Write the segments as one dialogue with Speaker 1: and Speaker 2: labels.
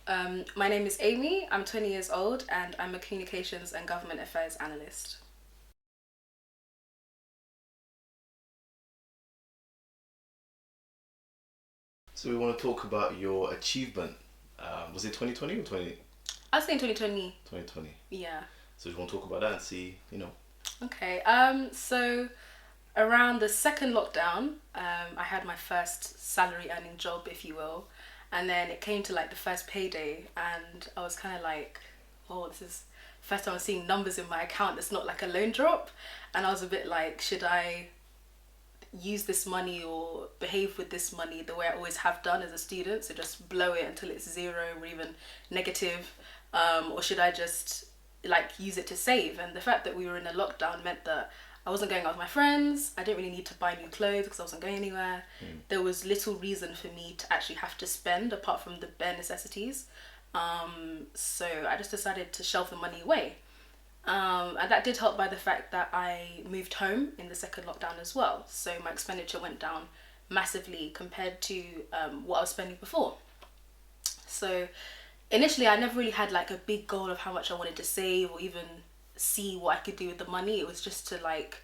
Speaker 1: My name is Amy, I'm 20 years old, and I'm a Communications and Government Affairs Analyst.
Speaker 2: So we want to talk about your achievement. Was it 2020 or
Speaker 1: I was saying 2020,
Speaker 2: 2020?
Speaker 1: yeah.
Speaker 2: So we want to talk about that and see,
Speaker 1: Okay, so around the second lockdown, I had my first salary earning job, if you will. And then it came to like the first payday, and I was kind of like, oh, this is first time I'm seeing numbers in my account. It's not like a loan drop. And I was a bit like, should I use this money or behave with this money the way I always have done as a student? So just blow it until it's zero or even negative. Or should I just like use it to save? And the fact that we were in a lockdown meant that I wasn't going out with my friends. I didn't really need to buy new clothes because I wasn't going anywhere. There was little reason for me to actually have to spend apart from the bare necessities. So I just decided to shelve the money away. And that did help by the fact that I moved home in the second lockdown as well. So my expenditure went down massively compared to what I was spending before. So initially, I never really had like a big goal of how much I wanted to save or even see what I could do with the money. It was just to like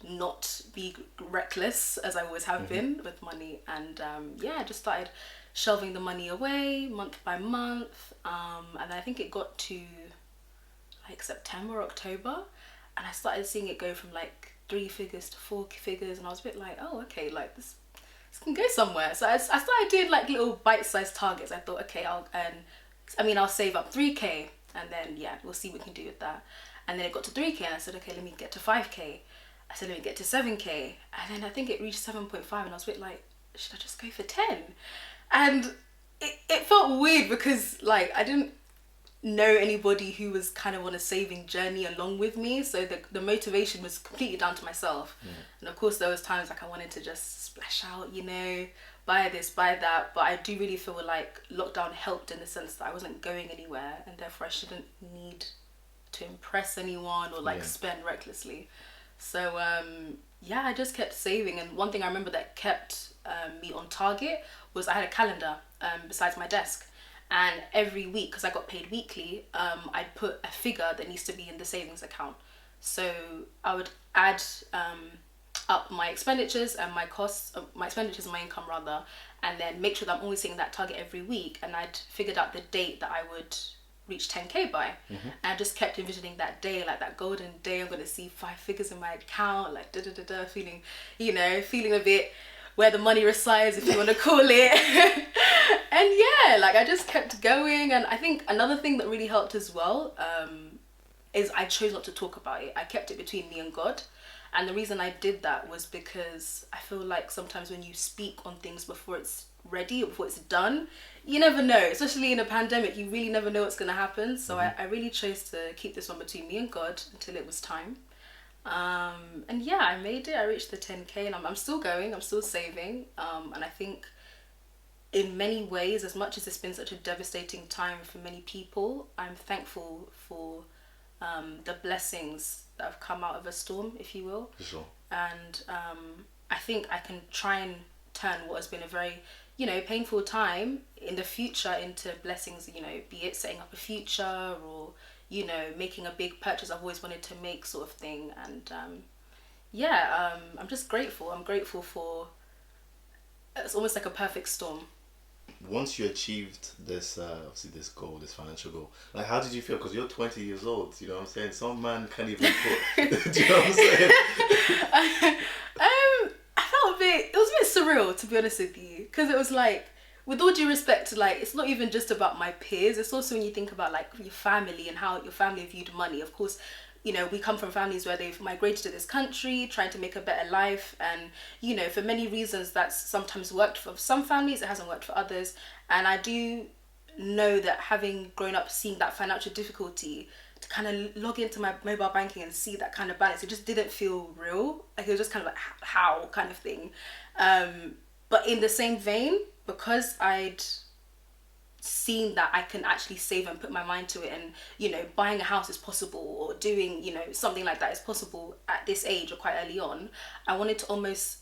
Speaker 1: not be reckless as I always have been with money. And yeah, I just started shelving the money away month by month. And I think it got to like September, October, and I started seeing it go from like 3 figures to 4 figures, and I was a bit like, oh, okay, like this can go somewhere. So I started doing like little bite-sized targets. I thought, okay, I'll save up 3k, and then yeah, we'll see what we can do with that. And then it got to 3k, and I said, okay, let me get to 5k. I said, let me get to 7k, and then I think it reached 7.5, and I was a bit like, should I just go for 10? And it felt weird because like I didn't know anybody who was kind of on a saving journey along with me, so the motivation was completely down to myself. And of course there was times like I wanted to just splash out, buy this, buy that, but I do really feel like lockdown helped in the sense that I wasn't going anywhere, and therefore I shouldn't need to impress anyone or like
Speaker 2: Yeah.
Speaker 1: spend recklessly. So yeah, I just kept saving, and one thing I remember that kept me on target was I had a calendar besides my desk, and every week, because I got paid weekly, I'd put a figure that needs to be in the savings account. So I would add up my expenditures and my costs, my expenditures and my income rather, and then make sure that I'm always hitting that target every week. And I'd figured out the date that I would reach 10k by. And I just kept envisioning that day, like that golden day. I'm going to see 5 figures in my account, like da da da da, feeling, feeling a bit where the money resides, if you want to call it. And yeah, like I just kept going. And I think another thing that really helped as well is I chose not to talk about it. I kept it between me and God. And the reason I did that was because I feel like sometimes when you speak on things before it's ready or before it's done, you never know. Especially in a pandemic, you really never know what's going to happen. So I really chose to keep this one between me and God until it was time. And yeah, I made it. I reached the 10k, and I'm still going. I'm still saving. And I think in many ways, as much as it's been such a devastating time for many people, I'm thankful for the blessings that have come out of a storm, if you will.
Speaker 2: For sure.
Speaker 1: And I think I can try and turn what has been a very, painful time in the future into blessings, be it setting up a future or, making a big purchase I've always wanted to make, sort of thing. And I'm just grateful. I'm grateful for, it's almost like a perfect storm.
Speaker 2: Once you achieved this, obviously this goal, this financial goal, like how did you feel? Because you're 20 years old, you know what I'm saying? Some man can't even put, do you know what I'm saying?
Speaker 1: I felt it was a bit surreal, to be honest with you, because it was like, with all due respect, like it's not even just about my peers, it's also when you think about like your family and how your family viewed money. Of course, we come from families where they've migrated to this country, trying to make a better life, and for many reasons that's sometimes worked for some families, it hasn't worked for others. And I do know that having grown up seeing that financial difficulty, to kind of log into my mobile banking and see that kind of balance, it just didn't feel real. Like it was just kind of like how kind of thing. But in the same vein, because I'd seen that I can actually save and put my mind to it, and buying a house is possible, or doing something like that is possible at this age or quite early on, I wanted to almost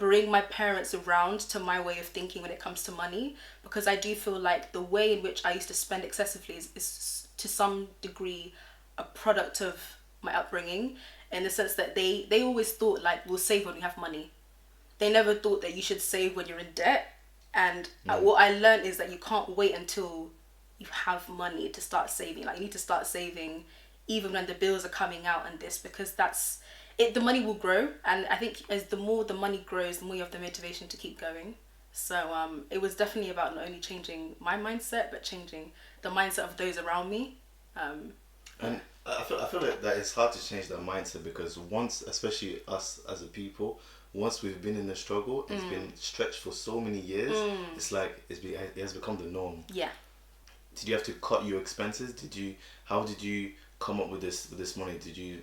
Speaker 1: bring my parents around to my way of thinking when it comes to money, because I do feel like the way in which I used to spend excessively is to some degree a product of my upbringing, in the sense that they always thought like, we'll save when we have money. They never thought that you should save when you're in debt. And what I learned is that you can't wait until you have money to start saving. Like, you need to start saving even when the bills are coming out and this, because that's it. The money will grow, and I think as the more the money grows, the more you have the motivation to keep going. So it was definitely about not only changing my mindset, but changing the mindset of those around me.
Speaker 2: And I feel like that it's hard to change that mindset, because once, especially us as a people, once we've been in the struggle, it's been stretched for so many years. It's like it has become the norm.
Speaker 1: Yeah.
Speaker 2: Did you have to cut your expenses? How did you come up with this money? Did you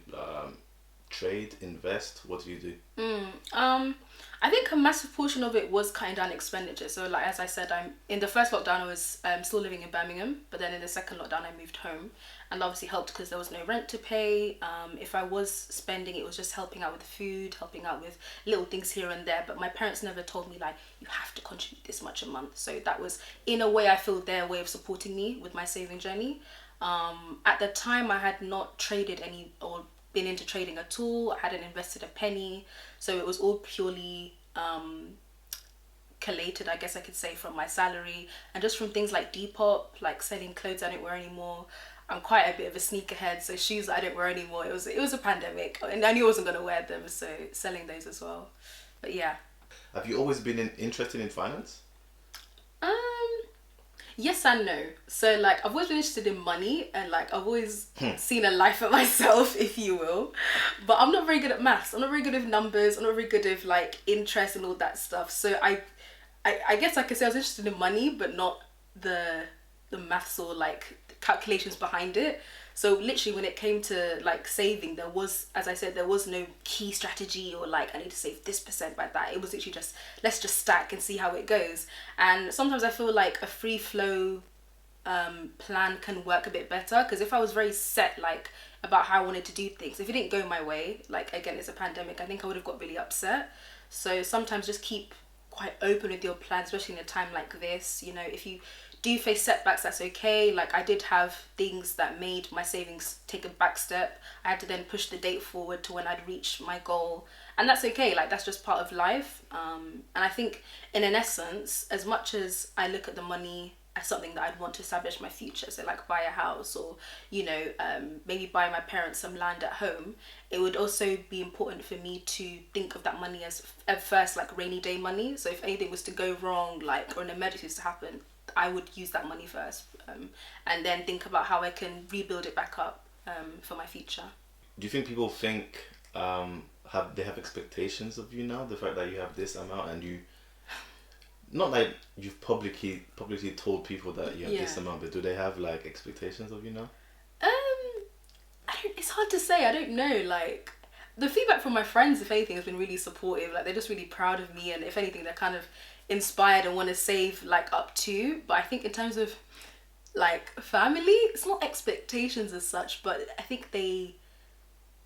Speaker 2: trade, invest? What do you do?
Speaker 1: I think a massive portion of it was cutting down expenditure. So like, as I said, I'm in the first lockdown, I was still living in Birmingham, but then in the second lockdown I moved home, and obviously helped because there was no rent to pay. If I was spending, it was just helping out with food, helping out with little things here and there, but my parents never told me like, you have to contribute this much a month. So that was, in a way, I feel their way of supporting me with my saving journey. At the time, I had not traded any or been into trading at all. I hadn't invested a penny, so it was all purely collated, I guess I could say, from my salary and just from things like Depop, like selling clothes I don't wear anymore. I'm quite a bit of a sneakerhead, so shoes I don't wear anymore. It was a pandemic, and I knew I wasn't gonna wear them, so selling those as well. But yeah.
Speaker 2: Have you always been interested in finance?
Speaker 1: Yes and no. So like, I've always been interested in money, and like, I've always seen a life for myself, if you will. But I'm not very good at maths. I'm not very good with numbers. I'm not very good with like interest and all that stuff. So I guess I could say I was interested in money, but not the maths or like calculations behind it. So literally, when it came to like saving, there was, as I said, there was no key strategy or like, I need to save this percent by that. It was literally just, let's just stack and see how it goes. And sometimes I feel like a free flow plan can work a bit better, because if I was very set like about how I wanted to do things, if it didn't go my way, like again, it's a pandemic, I think I would have got really upset. So sometimes just keep quite open with your plans, especially in a time like this. You know, if you do face setbacks, that's okay. Like, I did have things that made my savings take a back step. I had to then push the date forward to when I'd reached my goal, and that's okay. Like, that's just part of life. And I think in an essence, as much as I look at the money as something that I'd want to establish my future, so like buy a house, or you know, maybe buy my parents some land at home, it would also be important for me to think of that money as at first like rainy day money. So if anything was to go wrong, like, or an emergency was to happen, I would use that money first, and then think about how I can rebuild it back up for my future.
Speaker 2: Do you think people think they have expectations of you now? The fact that you have this amount, and you, not like you've publicly told people that you have this amount, but do they have like expectations of you now?
Speaker 1: It's hard to say. I don't know. Like, the feedback from my friends, if anything, has been really supportive. Like, they're just really proud of me, and if anything, they're kind of inspired and want to save like up to. But I think in terms of like family, it's not expectations as such, but I think they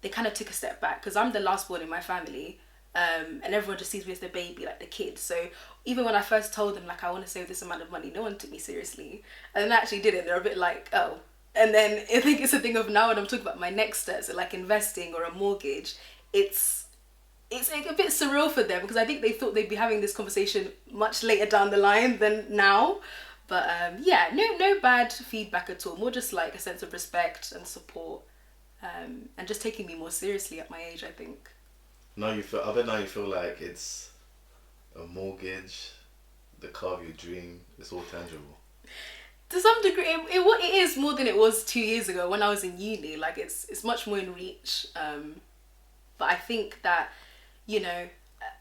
Speaker 1: kind of took a step back, because I'm the last born in my family, and everyone just sees me as the baby, like the kid. So even when I first told them like I want to save this amount of money, no one took me seriously, and then I actually did it. They're a bit like, oh. And then I think it's a thing of now when I'm talking about my next steps, so like investing or a mortgage, it's like a bit surreal for them, because I think they thought they'd be having this conversation much later down the line than now. But yeah, no bad feedback at all. More just like a sense of respect and support, and just taking me more seriously at my age, I think.
Speaker 2: I bet now you feel like it's a mortgage, the car of your dream. It's all tangible.
Speaker 1: To some degree, it is more than it was 2 years ago when I was in uni. Like, it's much more in reach. But I think that, you know,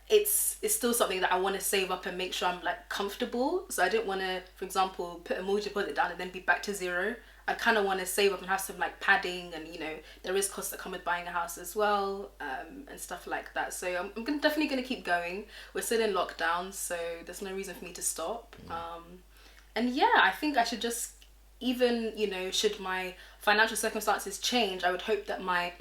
Speaker 1: it's still something that I want to save up and make sure I'm like comfortable. So I don't want to, for example, put a mortgage deposit down and then be back to zero. I kind of want to save up and have some like padding, and you know, there is costs that come with buying a house as well, and stuff like that. So I'm definitely going to keep going. We're still in lockdown, so there's no reason for me to stop. And yeah, I think I should just, even, you know, should my financial circumstances change, I would hope that my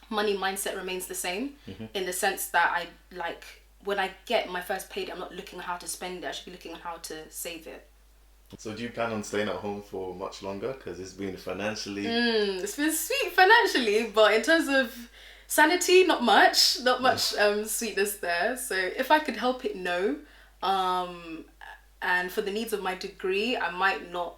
Speaker 1: money mindset remains the same, in the sense that I like when I get my first payday, I'm not looking at how to spend it. I should be looking at how to save it.
Speaker 2: So do you plan on staying at home for much longer? Because it's been financially...
Speaker 1: It's been sweet financially, but in terms of sanity, not much. Not much sweetness there. So if I could help it, no. And for the needs of my degree, I might not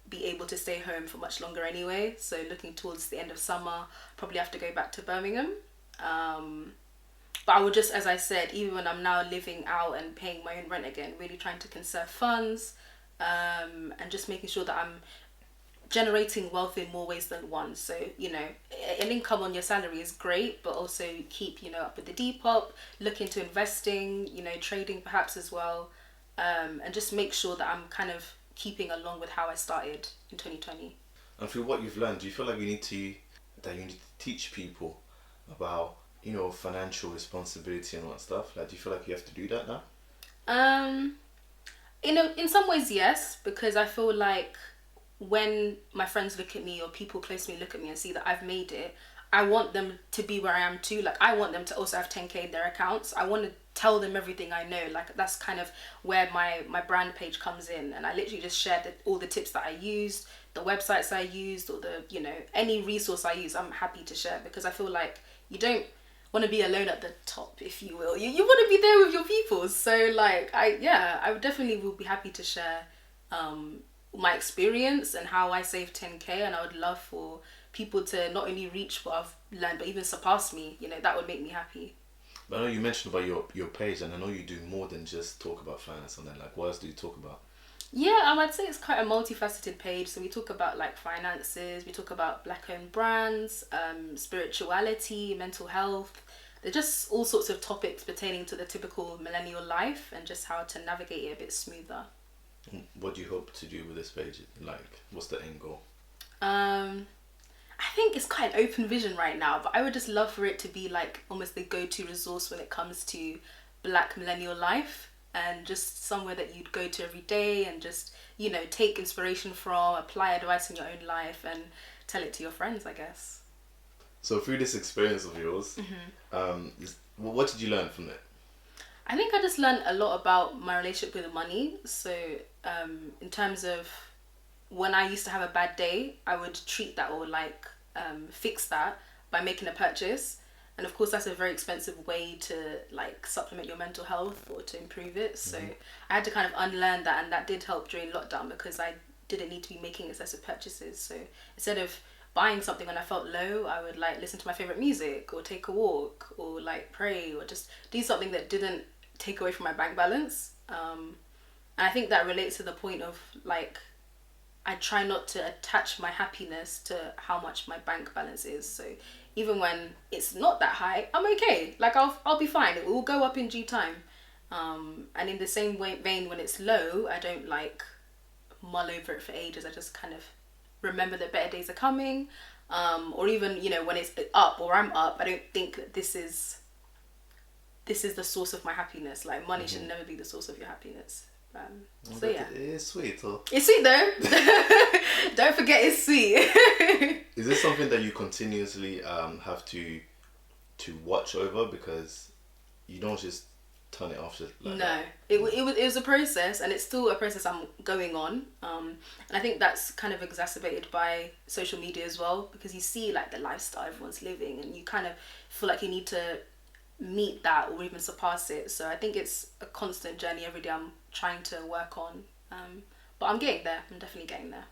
Speaker 1: be able to stay home for much longer anyway. So looking towards the end of summer, probably have to go back to Birmingham. But I would just, as I said, even when I'm now living out and paying my own rent again, really trying to conserve funds, and just making sure that I'm generating wealth in more ways than one. So, you know, an income on your salary is great, but also keep, you know, up with the Depop, look into investing, you know, trading perhaps as well, and just make sure that I'm kind of keeping along with how I started in 2020.
Speaker 2: And through what you've learned, do you feel like you need to teach people about, you know, financial responsibility and all that stuff? Like, do you feel like you have to do that now?
Speaker 1: You know, in some ways, yes, because I feel like when my friends look at me or people close to me look at me and see that I've made it, I want them to be where I am too. Like, I want them to also have 10K in their accounts. I want to tell them everything I know. Like, that's kind of where my brand page comes in. And I literally just shared all the tips that I used, the websites I used, or the, you know, any resource I use, I'm happy to share, because I feel like you don't want to be alone at the top, if you will. You want to be there with your people. So like, I definitely will be happy to share my experience and how I saved 10K, and I would love for people to not only reach what I've learned, but even surpass me. You know, that would make me happy.
Speaker 2: But I know you mentioned about your page, and I know you do more than just talk about finance on there. Like, what else do you talk about?
Speaker 1: Yeah, I'd say it's quite a multifaceted page. So we talk about like finances, we talk about Black-owned brands, spirituality, mental health. They're just all sorts of topics pertaining to the typical millennial life and just how to navigate it a bit smoother.
Speaker 2: What do you hope to do with this page? Like, what's the end goal?
Speaker 1: I think it's quite an open vision right now, but I would just love for it to be like almost the go-to resource when it comes to Black millennial life, and just somewhere that you'd go to every day and just, you know, take inspiration from, apply advice in your own life and tell it to your friends, I guess.
Speaker 2: So through this experience of yours, what did you learn from it?
Speaker 1: I think I just learned a lot about my relationship with money. So in terms of when I used to have a bad day, I would treat that, or like fix that by making a purchase. And of course, that's a very expensive way to like supplement your mental health or to improve it. So I had to kind of unlearn that, and that did help during lockdown because I didn't need to be making excessive purchases. So instead of buying something when I felt low, I would like listen to my favorite music or take a walk or like pray or just do something that didn't take away from my bank balance. And I think that relates to the point of like, I try not to attach my happiness to how much my bank balance is. So even when it's not that high, I'm okay. Like I'll be fine. It will go up in due time. And in the same vein, when it's low, I don't like mull over it for ages. I just kind of remember that better days are coming. Or even, you know, when it's up or I'm up, I don't think that this is the source of my happiness. Like money should never be the source of your happiness. So yeah,
Speaker 2: it is sweet. Huh?
Speaker 1: It's sweet though. Don't forget, it's sweet.
Speaker 2: Is this something that you continuously have to watch over, because you don't just turn it off? Just like
Speaker 1: no, it was a process, and it's still a process I'm going on. And I think that's kind of exacerbated by social media as well, because you see like the lifestyle everyone's living, and you kind of feel like you need to meet that or even surpass it. So I think it's a constant journey every day I'm trying to work on, but I'm getting there. I'm definitely getting there.